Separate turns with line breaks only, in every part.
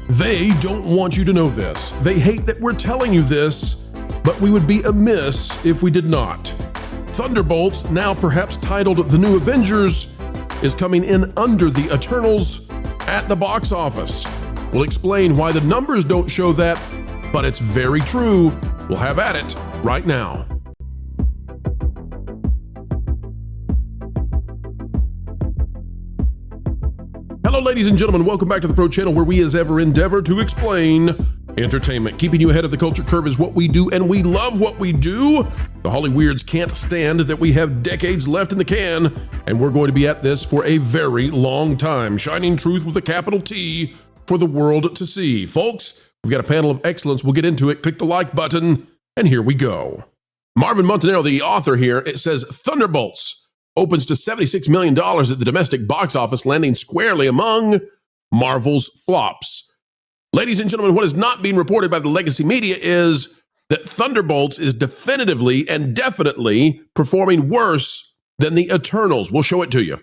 They don't want you to know this. They hate that we're telling you this, but we would be amiss if we did not. Thunderbolts, now perhaps titled The New Avengers, is coming in under the Eternals at the box office. We'll explain why the numbers don't show that, but it's very true. We'll have at it right now. Hello, ladies and gentlemen. Welcome back to the Pro Channel, where we as ever endeavor to explain entertainment. Keeping you ahead of the culture curve is what we do, and we love what we do. The Hollyweirds can't stand that we have decades left in the can, and we're going to be at this for a very long time, shining truth with a capital T for the world to see. Folks, we've got a panel of excellence. We'll get into it. Click the like button, and here we go. Marvin Montanaro, the author here, it says Thunderbolts opens to $76 million at the domestic box office, landing squarely among Marvel's flops. Ladies and gentlemen, what is not being reported by the legacy media is that Thunderbolts is definitively and definitely performing worse than the Eternals. We'll show it to you.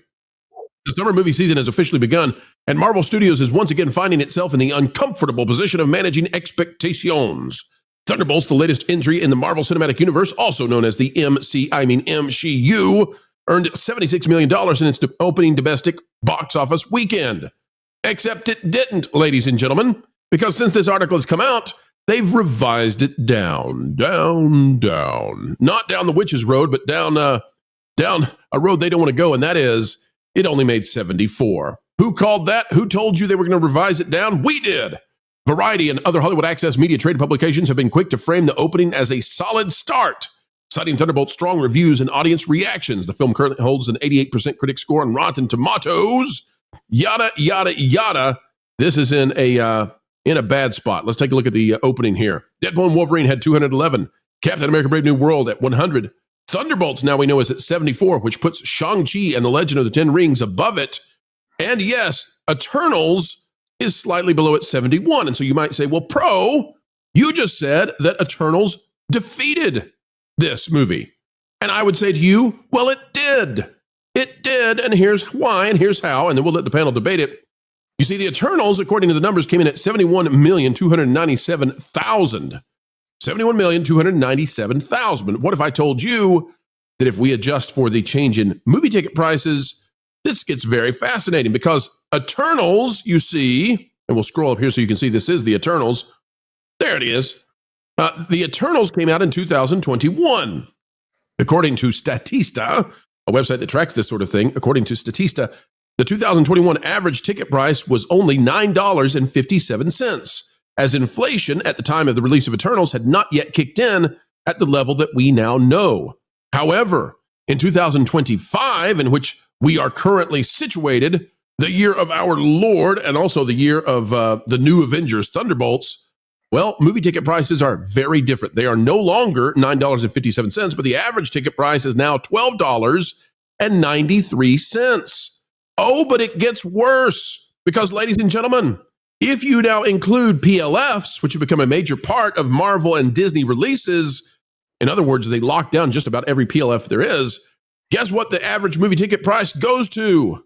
The summer movie season has officially begun, and Marvel Studios is once again finding itself in the uncomfortable position of managing expectations. Thunderbolts, the latest entry in the Marvel Cinematic Universe, also known as the MCU, earned $76 million in its opening domestic box office weekend. Except it didn't, ladies and gentlemen, because since this article has come out, they've revised it down. Not down the witch's road, but down a road they don't want to go, and that is, it only made 74. Who called that? Who told you they were going to revise it down? We did. Variety and other Hollywood Access media trade publications have been quick to frame the opening as a solid start, citing Thunderbolt's strong reviews and audience reactions. The film currently holds an 88% critic score on Rotten Tomatoes. Yada, yada, yada. This is in a bad spot. Let's take a look at the opening here. Deadpool and Wolverine had 211. Captain America Brave New World at 100. Thunderbolts, now we know, is at 74, which puts Shang-Chi and the Legend of the Ten Rings above it. And yes, Eternals is slightly below at 71. And so you might say, well, Pro, you just said that Eternals defeated this movie. And I would say to you, well, it did. It did, and here's why, and here's how, and then we'll let the panel debate it. You see, the Eternals, according to the numbers, came in at 71,297,000. 71,297,000. But what if I told you that if we adjust for the change in movie ticket prices, this gets very fascinating, because Eternals, you see, and we'll scroll up here so you can see this is the Eternals. There it is. The Eternals came out in 2021. According to Statista, a website that tracks this sort of thing, according to Statista, the 2021 average ticket price was only $9.57, as inflation at the time of the release of Eternals had not yet kicked in at the level that we now know. However, in 2025, in which we are currently situated, the year of our Lord and also the year of the new Avengers, Thunderbolts, well, movie ticket prices are very different. They are no longer $9.57, but the average ticket price is now $12.93. Oh, but it gets worse, because, ladies and gentlemen, if you now include PLFs, which have become a major part of Marvel and Disney releases, in other words, they lock down just about every PLF there is, guess what the average movie ticket price goes to?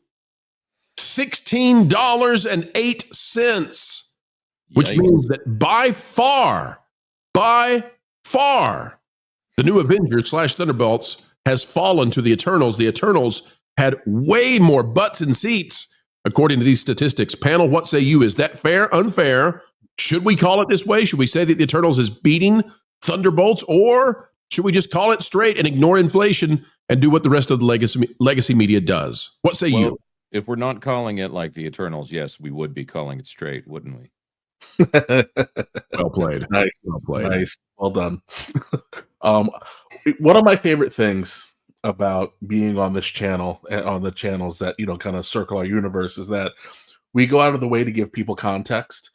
$16.08. Which means that by far, the new Avengers / Thunderbolts has fallen to the Eternals. The Eternals had way more butts and seats, according to these statistics. Panel, what say you? Is that fair, unfair? Should we call it this way? Should we say that the Eternals is beating Thunderbolts? Or should we just call it straight and ignore inflation and do what the rest of the legacy media does? What say you?
If we're not calling it like the Eternals, yes, we would be calling it straight, wouldn't we?
Well played.
Nice.
Well played.
Nice. Well done. One of my favorite things about being on this channel and on the channels that, kind of circle our universe is that we go out of the way to give people context.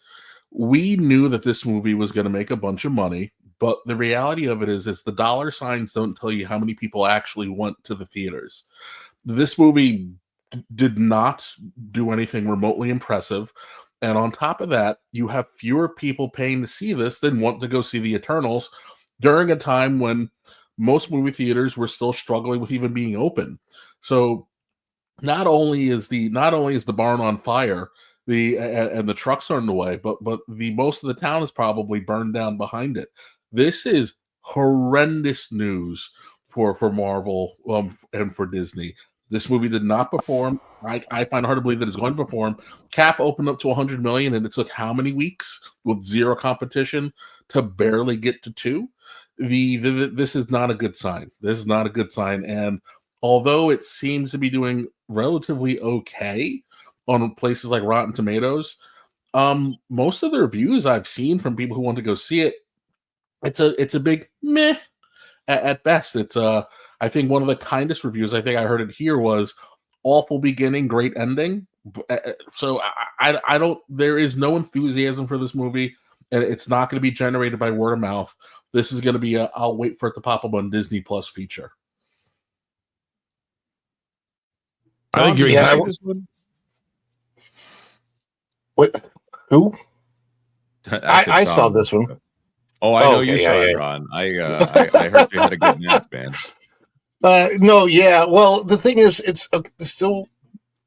We knew that this movie was going to make a bunch of money, but the reality of it is the dollar signs don't tell you how many people actually went to the theaters. This movie did not do anything remotely impressive. And on top of that, you have fewer people paying to see this than want to go see the Eternals during a time when most movie theaters were still struggling with even being open. So not only is the barn on fire, and the trucks are in the way, but the most of the town is probably burned down behind it. This is horrendous news for Marvel and for Disney. This movie did not perform. I find it hard to believe that it's going to perform. Cap opened up to 100 million, and it took how many weeks with zero competition to barely get to 2? This is not a good sign. This is not a good sign. And although it seems to be doing relatively okay on places like Rotten Tomatoes, most of the reviews I've seen from people who want to go see it, it's a big meh at best. It's I think one of the kindest reviews I think I heard it here was awful beginning, great ending. So I don't. There is no enthusiasm for this movie, and it's not going to be generated by word of mouth. This is going to be I'll wait for it to pop up on Disney Plus feature.
I think you're exactly.
What? Who? I saw this one.
Oh, I know you saw it, Ron. I heard you had a good nap, man.
No, yeah. Well, the thing is, it's still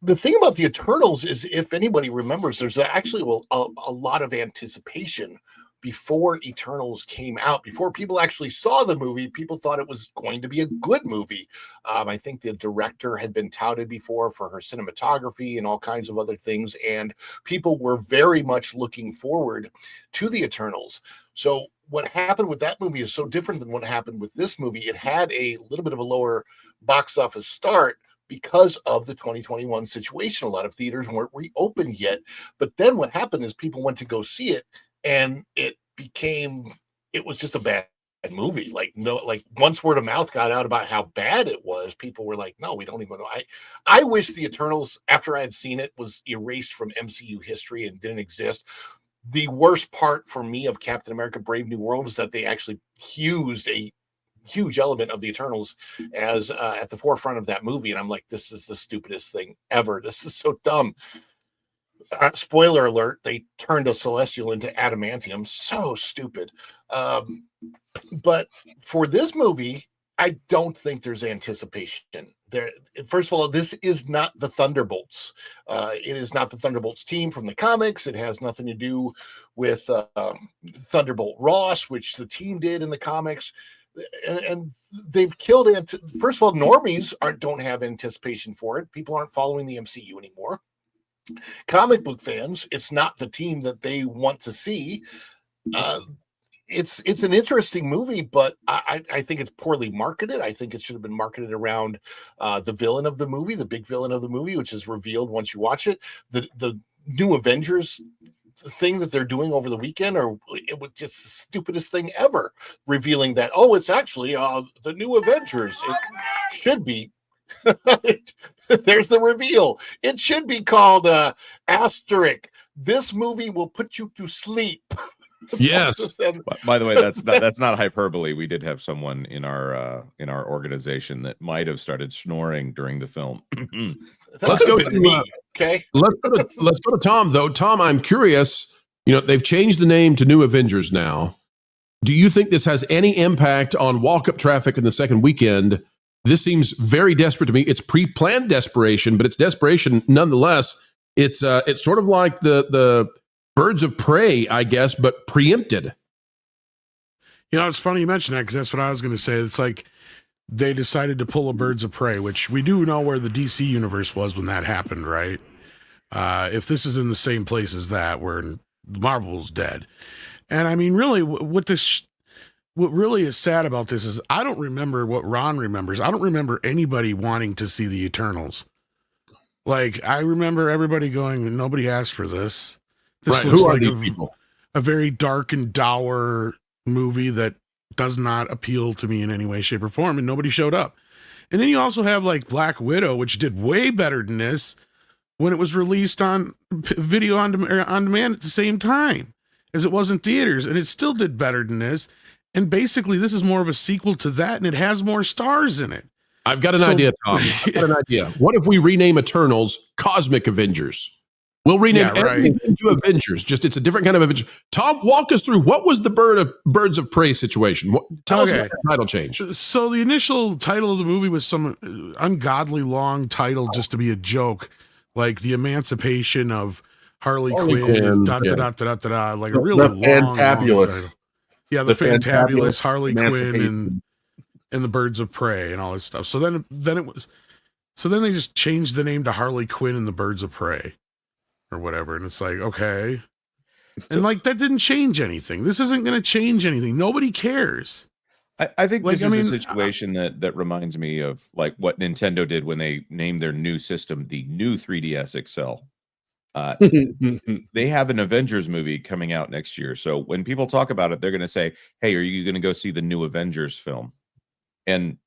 the thing about the Eternals is, if anybody remembers, there's actually a lot of anticipation before Eternals came out. Before people actually saw the movie, people thought it was going to be a good movie. I think the director had been touted before for her cinematography and all kinds of other things, and people were very much looking forward to the Eternals. So what happened with that movie is so different than what happened with this movie. It had a little bit of a lower box office start because of the 2021 situation. A lot of theaters weren't reopened yet. But then what happened is people went to go see it, and it was just a bad movie. Like once word of mouth got out about how bad it was, people were like, no, we don't even know. I wish the Eternals, after I had seen it, was erased from MCU history and didn't exist. The worst part for me of Captain America Brave New World is that they actually used a huge element of the Eternals as at the forefront of that movie. And I'm like, this is the stupidest thing ever. This is so dumb. Spoiler alert, they turned a Celestial into adamantium. So stupid. But for this movie, I don't think there's anticipation there. First of all, this is not the Thunderbolts. It is not the Thunderbolts team from the comics. It has nothing to do with Thunderbolt Ross, which the team did in the comics. And they've killed it. First of all, normies don't have anticipation for it. People aren't following the MCU anymore. Comic book fans, it's not the team that they want to see. It's an interesting movie, but I think it's poorly marketed. I think it should have been marketed around the villain of the movie, the big villain of the movie, which is revealed once you watch it. The new Avengers thing that they're doing over the weekend, or it was just the stupidest thing ever, revealing that, oh, it's actually the new Avengers. It should be. There's the reveal. It should be called Asterisk. This movie will put you to sleep.
Yes.
By the way, that's not hyperbole. We did have someone in our organization that might have started snoring during the film.
Let's go to me.
Okay.
Let's go to Tom though. Tom, I'm curious. They've changed the name to New Avengers now. Do you think this has any impact on walk-up traffic in the second weekend? This seems very desperate to me. It's pre-planned desperation, but it's desperation nonetheless. It's sort of like the Birds of Prey, I guess, but preempted.
It's funny you mention that, because that's what I was going to say. It's like they decided to pull a Birds of Prey, which we do know where the DC universe was when that happened, right? If this is in the same place as that, where Marvel's dead. And I mean, really, what really is sad about this is I don't remember what Ron remembers. I don't remember anybody wanting to see the Eternals. Like, I remember everybody going, nobody asked for this. This
right.
looks
Who are
like
these people?
A very dark and dour movie that does not appeal to me in any way, shape, or form, and nobody showed up. And then you also have like Black Widow, which did way better than this when it was released on video on demand at the same time as it was in theaters, and it still did better than this. And basically, this is more of a sequel to that, and it has more stars in it.
I've got an idea, Tom. I've got an idea. What if we rename Eternals Cosmic Avengers? We'll rename everything to Avengers. Just it's a different kind of Avengers. Tom, walk us through what was the Birds of Prey situation. Tell us about the title change.
So the initial title of the movie was some ungodly long title just to be a joke, like the emancipation of Harley
Harley
Quinn,
Quinn,
da,
yeah.
da, da, da, da, da, like a really
The
long title.
Fantabulous.
Yeah, the Fantabulous
Fantabulous
Harley Quinn
Emancipation.
and the Birds of Prey and all this stuff. So then they just changed the name to Harley Quinn and the Birds of Prey or whatever. And it's like, okay. And like, that didn't change anything. This isn't going to change anything. Nobody cares.
I think
Like,
this
I
is
mean,
a situation that reminds me of like what Nintendo did when they named their new system the new 3DS XL. They have an Avengers movie coming out next year. So when people talk about it, they're going to say, hey, are you going to go see the new Avengers film? And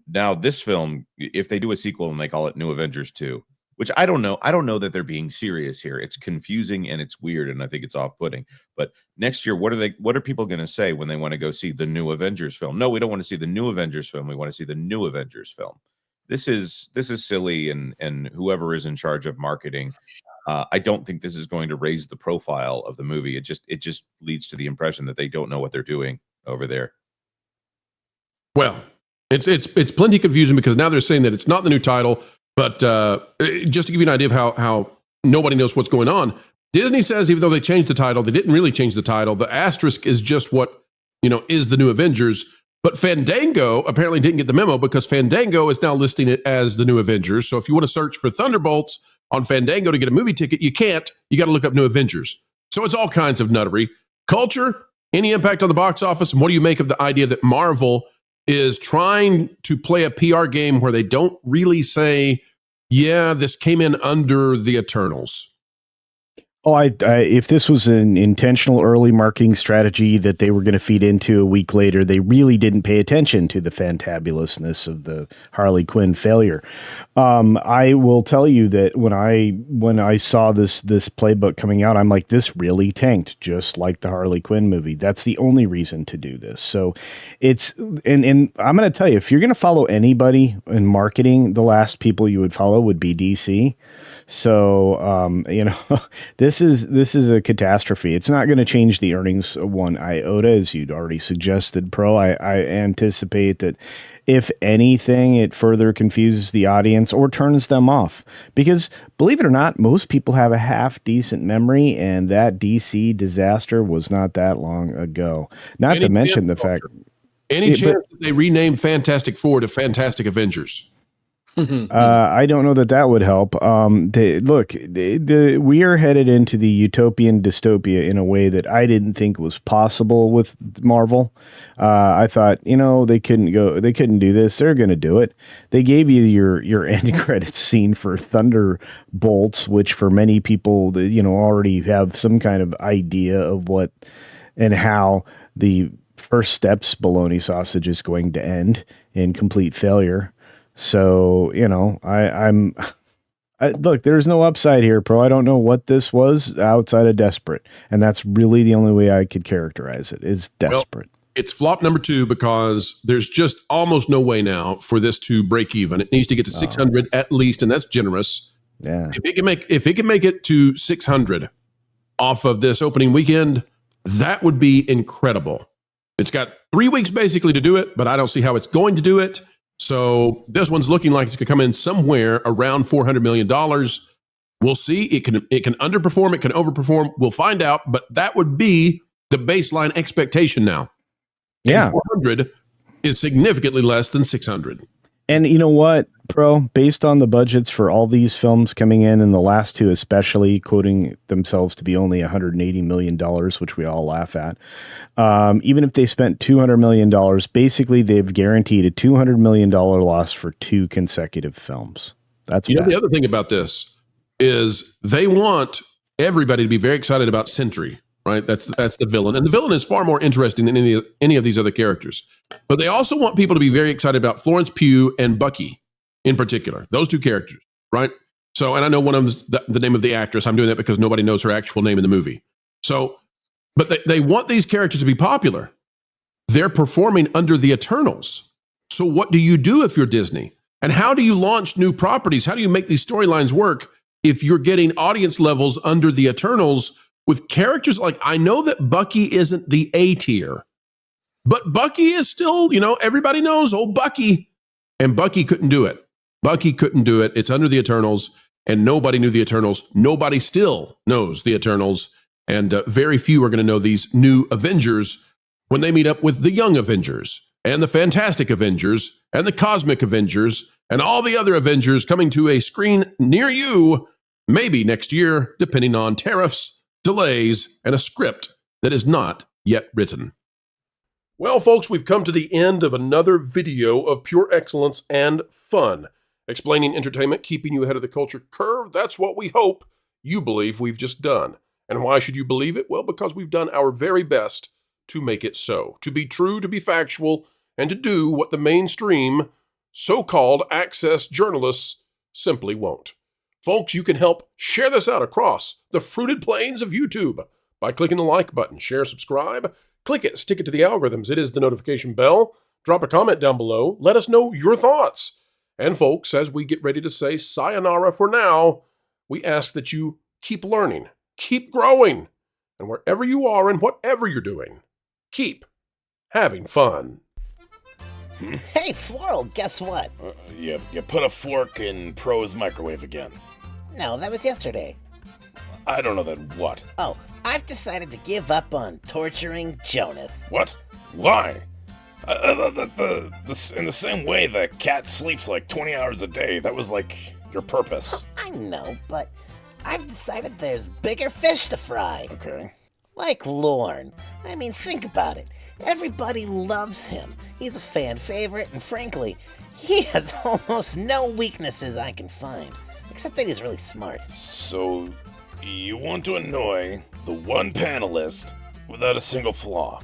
now this film, if they do a sequel and they call it New Avengers 2, which I don't know that they're being serious here. It's confusing and it's weird, and I think it's off-putting. But next year, what are people going to say when they want to go see the new Avengers film? No, we don't want to see the new Avengers film. We want to see the new Avengers film. This is silly, and whoever is in charge of marketing, I don't think this is going to raise the profile of the movie. It just leads to the impression that they don't know what they're doing over there.
Well, it's plenty confusing because now they're saying that it's not the new title. But just to give you an idea of how nobody knows what's going on, Disney says even though they changed the title, they didn't really change the title. The asterisk is just what, is the new Avengers. But Fandango apparently didn't get the memo because Fandango is now listing it as the new Avengers. So if you want to search for Thunderbolts on Fandango to get a movie ticket, you can't. You got to look up New Avengers. So it's all kinds of nuttery. Culture, any impact on the box office? And what do you make of the idea that Marvel is trying to play a PR game where they don't really say, yeah, this came in under the Eternals?
Oh, if this was an intentional early marketing strategy that they were going to feed into a week later, they really didn't pay attention to the fantabulousness of the Harley Quinn failure. I will tell you that when I saw this playbook coming out, I'm like, this really tanked, just like the Harley Quinn movie. That's the only reason to do this. So it's and I'm going to tell you, if you're going to follow anybody in marketing, the last people you would follow would be DC. So, this is a catastrophe. It's not going to change the earnings one iota, as you'd already suggested, Pro. I anticipate that if anything, it further confuses the audience or turns them off. Because believe it or not, most people have a half decent memory, and that DC disaster was not that long ago. Not to mention the fact.
Any chance that they renamed Fantastic Four to Fantastic Avengers?
I don't know that would help. We are headed into the utopian dystopia in a way that I didn't think was possible with Marvel. I thought, they couldn't do this. They're going to do it. They gave you your end credits scene for Thunderbolts, which for many people, already have some kind of idea of what and how the first steps bologna sausage is going to end in complete failure. So, look, there's no upside here, Pro. I don't know what this was outside of desperate. And that's really the only way I could characterize it is desperate.
Well, it's flop number 2 because there's just almost no way now for this to break even. It needs to get to 600 at least, and that's generous.
Yeah.
If it can make it to 600 off of this opening weekend, that would be incredible. It's got 3 weeks basically to do it, but I don't see how it's going to do it. So this one's looking like it's going to come in somewhere around $400 million. We'll see. It can underperform. It can overperform. We'll find out. But that would be the baseline expectation now.
Yeah.
And 400 is significantly less than 600.
And you know what, Pro? Based on the budgets for all these films coming in, and the last two especially, quoting themselves to be only $180 million, which we all laugh at. Even if they spent $200 million, basically they've guaranteed a $200 million loss for 2 consecutive films. That's bad.
The other thing about this is they want everybody to be very excited about Sentry, right? That's the villain. And the villain is far more interesting than any of these other characters. But they also want people to be very excited about Florence Pugh and Bucky in particular. Those 2 characters, right? So, and I know one of them is the name of the actress. I'm doing that because nobody knows her actual name in the movie. So, but they want these characters to be popular. They're performing under the Eternals. So what do you do if you're Disney? And how do you launch new properties? How do you make these storylines work if you're getting audience levels under the Eternals with characters like, I know that Bucky isn't the A tier, but Bucky is still, everybody knows old Bucky. And Bucky couldn't do it. Bucky couldn't do it. It's under the Eternals. and nobody knew the Eternals. Nobody still knows the Eternals, and very few are going to know these new Avengers when they meet up with the Young Avengers and the Fantastic Avengers and the Cosmic Avengers and all the other Avengers coming to a screen near you, maybe next year, depending on tariffs, delays, and a script that is not yet written. Well, folks, we've come to the end of another video of pure excellence and fun. Explaining entertainment, keeping you ahead of the culture curve. That's what we hope you believe we've just done. And why should you believe it? Well, because we've done our very best to make it so. To be true, to be factual, and to do what the mainstream, so-called access journalists simply won't. Folks, you can help share this out across the fruited plains of YouTube by clicking the like button. Share, subscribe, click it, stick it to the algorithms. It is the notification bell. Drop a comment down below. Let us know your thoughts. And folks, as we get ready to say sayonara for now, we ask that you keep learning, keep growing, and wherever you are and whatever you're doing, keep having fun.
Hey, Floral, guess what?
You put a fork in Pro's microwave again.
No, that was yesterday.
I don't know that what.
Oh, I've decided to give up on torturing Jonas.
What? Why? In the same way the cat sleeps like 20 hours a day, that was like your purpose.
I know, but I've decided there's bigger fish to fry.
Okay.
Like Lorne. I mean, think about it. Everybody loves him. He's a fan favorite, and frankly, he has almost no weaknesses I can find. Except that he's really smart.
So, you want to annoy the one panelist without a single flaw,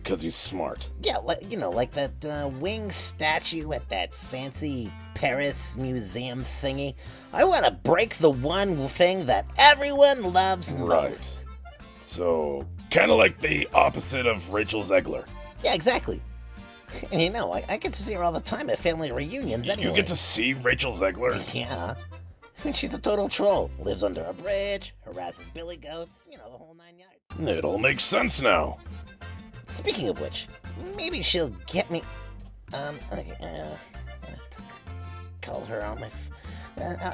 because he's smart.
Yeah, like that winged statue at that fancy Paris museum thingy. I want to break the one thing that everyone loves most.
So, kind of like the opposite of Rachel Zegler.
Yeah, exactly. And I get to see her all the time at family reunions anyway.
You get to see Rachel Zegler?
Yeah. She's a total troll. Lives under a bridge, harasses billy goats, the whole 9 yards.
It all makes sense now.
Speaking of which, maybe she'll get me... Okay, call her on my...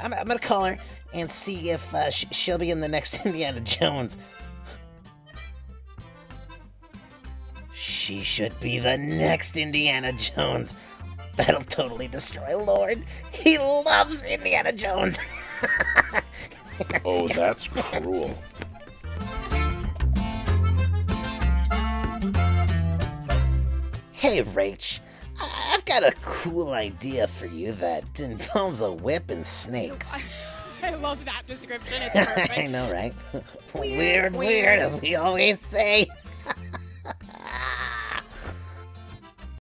I'm gonna call her and see if she'll be in the next Indiana Jones. She should be the next Indiana Jones. That'll totally destroy Lord. He loves Indiana Jones.
Oh, that's cruel.
Hey, Rach. I've got a cool idea for you that involves a whip and snakes.
I love that description. It's perfect.
I know, right? Weird, as we always say.